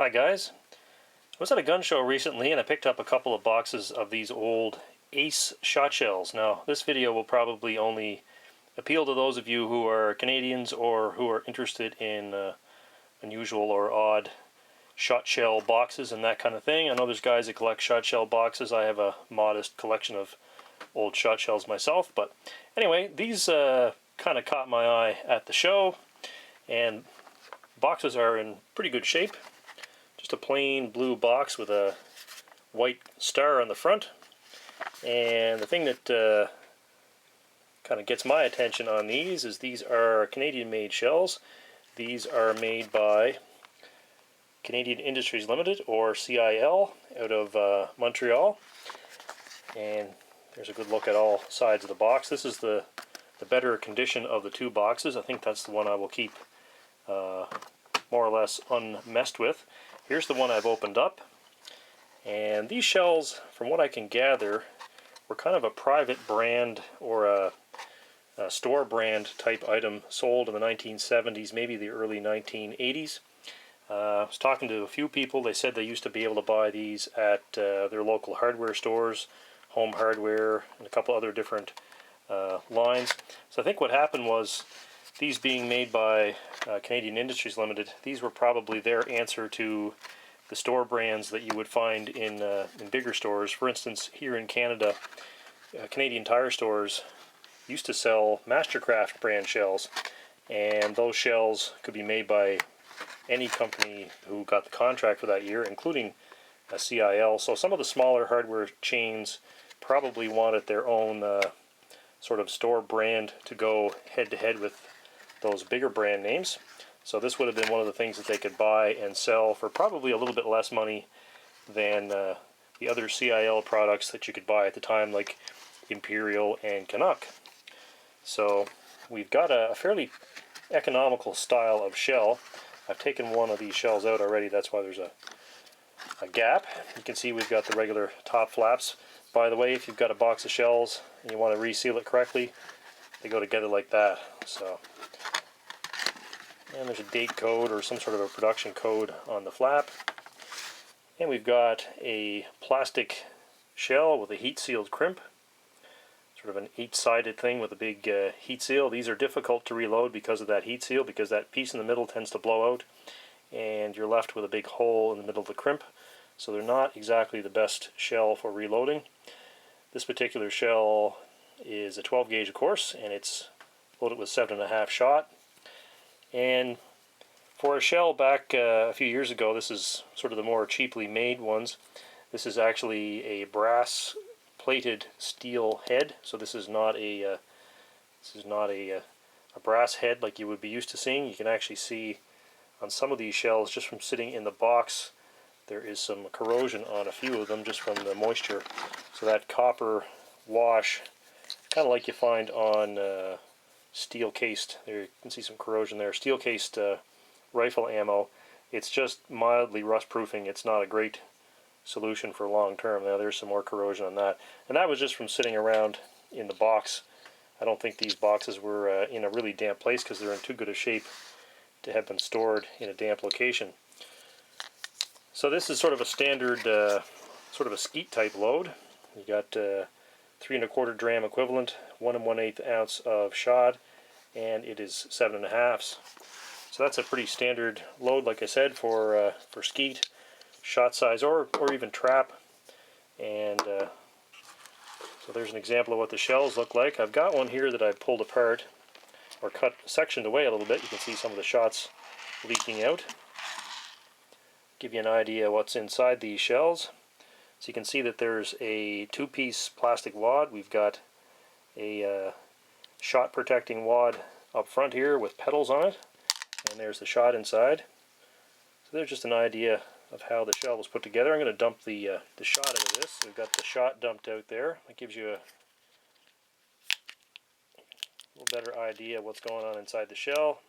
Hi guys. I was at a gun show recently and I picked up a couple of boxes of these old Ace shot shells. Now this video will probably only appeal to those of you who are Canadians or who are interested in unusual or odd shot shell boxes and that kind of thing. I know there's guys that collect shot shell boxes. I have a modest collection of old shot shells myself, but anyway, these kind of caught my eye at the show, and boxes are in pretty good shape. Just a plain blue box with a white star on the front. And the thing that kind of gets my attention on these is these are Canadian made shells. These are made by Canadian Industries Limited, or C.I.L, out of Montreal. And there's a good look at all sides of the box. This is the better condition of the two boxes. I think that's the one I will keep more or less unmessed with. Here's the one I've opened up, and these shells, from what I can gather, were kind of a private brand or a store brand type item sold in the 1970s, maybe the early 1980s. I was talking to a few people. They said they used to be able to buy these at their local hardware stores, Home Hardware, and a couple other different lines. So I think what happened was, these being made by Canadian Industries Limited, these were probably their answer to the store brands that you would find in bigger stores. For instance, here in Canada, Canadian Tire stores used to sell Mastercraft brand shells, and those shells could be made by any company who got the contract for that year, including C.I.L. So some of the smaller hardware chains probably wanted their own sort of store brand to go head to head with those bigger brand names. So this would have been one of the things that they could buy and sell for probably a little bit less money than the other C.I.L products that you could buy at the time, like Imperial and Canuck. So we've got a fairly economical style of shell. I've taken one of these shells out already. That's why there's a gap. You can see we've got the regular top flaps. By the way, if you've got a box of shells and you want to reseal it correctly, they go together like that. So, and there's a date code or some sort of a production code on the flap. And we've got a plastic shell with a heat-sealed crimp, sort of an 8-sided thing with a big heat seal. These are difficult to reload because of that heat seal, because that piece in the middle tends to blow out, and you're left with a big hole in the middle of the crimp. So they're not exactly the best shell for reloading. This particular shell is a 12 gauge, of course, and it's loaded with 7.5 shot. And for a shell back a few years ago, this is sort of the more cheaply made ones. This is actually a brass plated steel head, so this is not a brass head like you would be used to seeing. You can actually see on some of these shells, just from sitting in the box, there is some corrosion on a few of them just from the moisture. So that copper wash, kind of like you find on steel cased, there you can see some corrosion there, steel cased rifle ammo. It's just mildly rust proofing. It's not a great solution for long term. Now there's some more corrosion on that, and that was just from sitting around in the box. I don't think these boxes were in a really damp place, because they're in too good a shape to have been stored in a damp location. So this is sort of a standard sort of a skeet type load. You got 3 1/4 dram equivalent, 1 1/8 ounce of shot, and it is 7.5. So that's a pretty standard load, like I said, for skeet, shot size, or even trap. And so there's an example of what the shells look like. I've got one here that I pulled apart, or sectioned away a little bit. You can see some of the shots leaking out. Give you an idea what's inside these shells. So you can see that there's a 2-piece plastic wad. We've got a shot protecting wad up front here with petals on it, and there's the shot inside. So there's just an idea of how the shell was put together. I'm going to dump the shot out of this. We've got the shot dumped out there. That gives you a little better idea of what's going on inside the shell.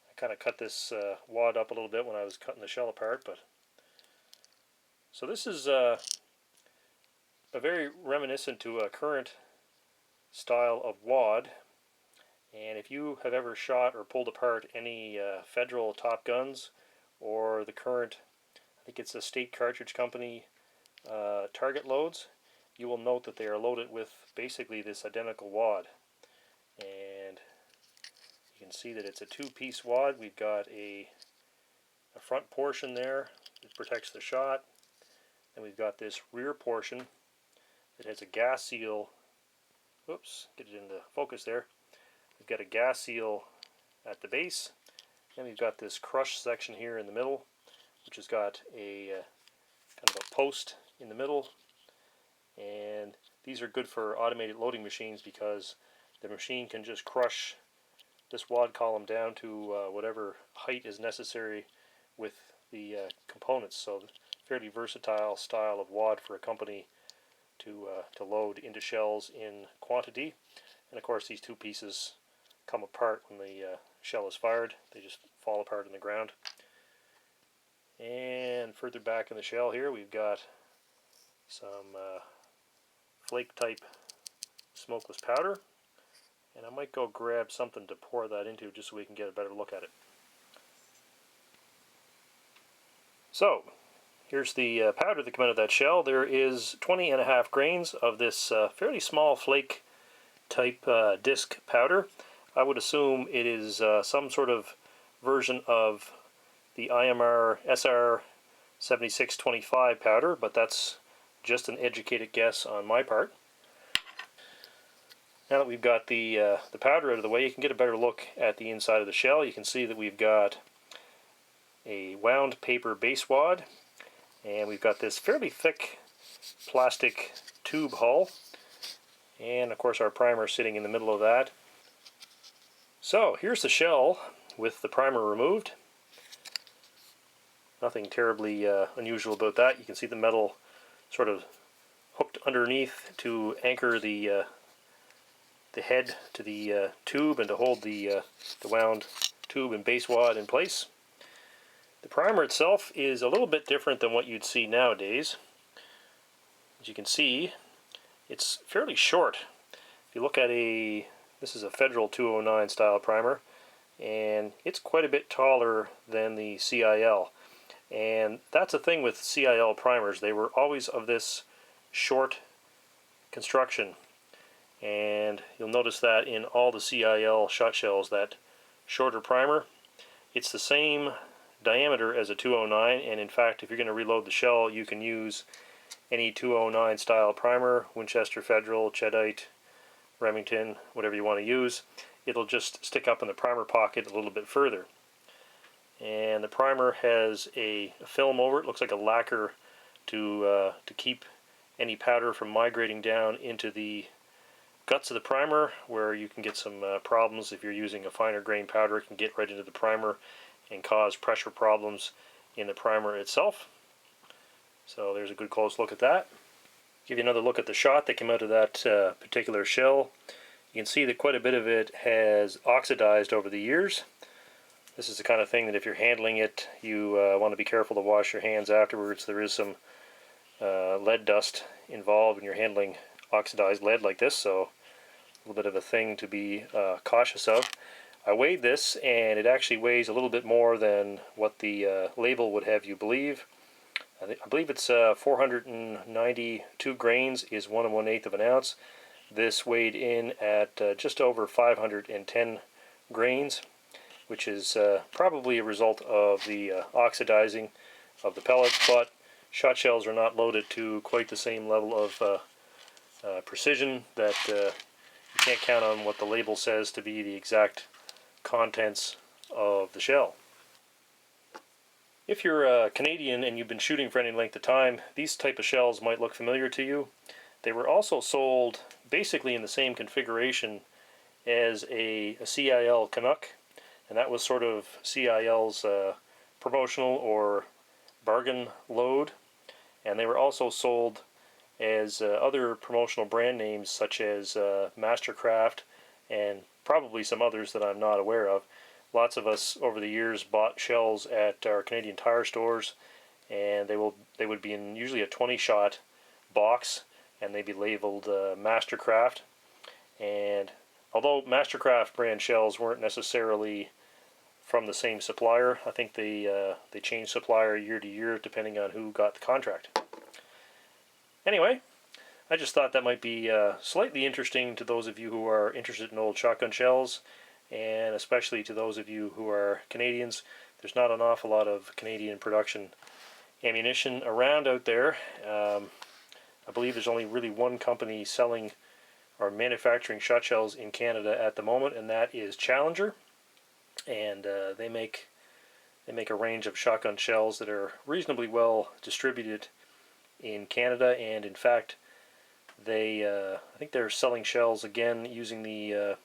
I kind of cut this wad up a little bit when I was cutting the shell apart, but so this is a very reminiscent to a current style of wad. And if you have ever shot or pulled apart any federal top guns or the current, I think it's a State Cartridge Company target loads, you will note that they are loaded with basically this identical wad. And you can see that it's a two-piece wad. We've got a front portion there that protects the shot, and we've got this rear portion that has a gas seal. Whoops, get it into focus there. We've got a gas seal at the base, and we've got this crush section here in the middle, which has got a kind of a post in the middle. And these are good for automated loading machines because the machine can just crush this wad column down to whatever height is necessary with the components. So fairly versatile style of wad for a company to load into shells in quantity. And of course these two pieces come apart when the shell is fired. They just fall apart in the ground. And further back in the shell here we've got some flake type smokeless powder, and I might go grab something to pour that into just so we can get a better look at it. So here's the powder that came out of that shell. There is 20.5 grains of this fairly small flake type disc powder. I would assume it is some sort of version of the IMR SR 7625 powder, but that's just an educated guess on my part. Now that we've got the powder out of the way, you can get a better look at the inside of the shell. You can see that we've got a wound paper base wad, and we've got this fairly thick plastic tube hull, and of course our primer sitting in the middle of that. So here's the shell with the primer removed. Nothing terribly unusual about that. You can see the metal sort of hooked underneath to anchor the head to the tube and to hold the wound tube and base wad in place. The primer itself is a little bit different than what you'd see nowadays. As you can see, it's fairly short. If you look at this is a Federal 209 style primer, and it's quite a bit taller than the C.I.L. And that's the thing with C.I.L. primers. They were always of this short construction. And you'll notice that in all the C.I.L. shot shells, that shorter primer, it's the same diameter as a 209, and in fact if you're going to reload the shell you can use any 209 style primer, Winchester Federal, Cheddite, Remington, whatever you want to use. It'll just stick up in the primer pocket a little bit further. And the primer has a film over it, looks like a lacquer to keep any powder from migrating down into the guts of the primer, where you can get some problems if you're using a finer grain powder. It can get right into the primer and cause pressure problems in the primer itself. So there's a good close look at that. Give you another look at the shot that came out of that particular shell. You can see that quite a bit of it has oxidized over the years. This is the kind of thing that if you're handling it, you want to be careful to wash your hands afterwards. There is some lead dust involved when you're handling oxidized lead like this, so a little bit of a thing to be cautious of. I weighed this, and it actually weighs a little bit more than what the label would have you believe. I believe it's 492 grains is 1 1/8 of an ounce. This weighed in at just over 510 grains, which is probably a result of the oxidizing of the pellets, but shot shells are not loaded to quite the same level of precision that you can't count on what the label says to be the exact contents of the shell. If you're a Canadian and you've been shooting for any length of time, these type of shells might look familiar to you. They were also sold basically in the same configuration as a C.I.L. Canuck, and that was sort of C.I.L.'s promotional or bargain load. And they were also sold as other promotional brand names such as Mastercraft and probably some others that I'm not aware of. Lots of us over the years bought shells at our Canadian Tire stores, and they would be in usually a 20-shot box, and they'd be labeled Mastercraft. And although Mastercraft brand shells weren't necessarily from the same supplier. I think they change supplier year to year depending on who got the contract. Anyway, I just thought that might be slightly interesting to those of you who are interested in old shotgun shells, and especially to those of you who are Canadians. There's not an awful lot of Canadian production ammunition around out there. I believe there's only really one company selling or manufacturing shot shells in Canada at the moment, and that is Challenger. And they make a range of shotgun shells that are reasonably well distributed in Canada, and in fact, I think they're selling shells again using the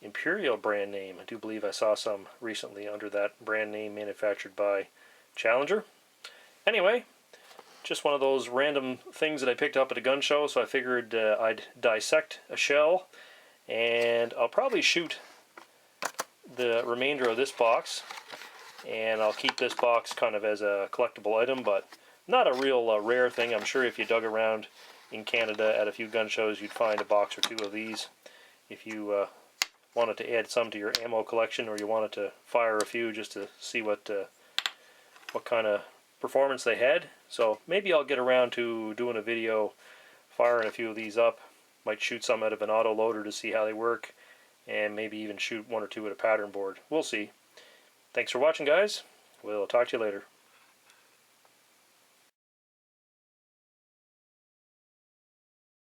Imperial brand name. I do believe I saw some recently under that brand name manufactured by Challenger. Anyway, just one of those random things that I picked up at a gun show, so I figured I'd dissect a shell, and I'll probably shoot the remainder of this box, and I'll keep this box kind of as a collectible item, but not a real rare thing. I'm sure if you dug around in Canada at a few gun shows, you'd find a box or two of these. If you wanted to add some to your ammo collection, or you wanted to fire a few just to see what kind of performance they had. So maybe I'll get around to doing a video firing a few of these up. Might shoot some out of an auto loader to see how they work, and maybe even shoot one or two at a pattern board. We'll see. Thanks for watching, guys. We'll talk to you later.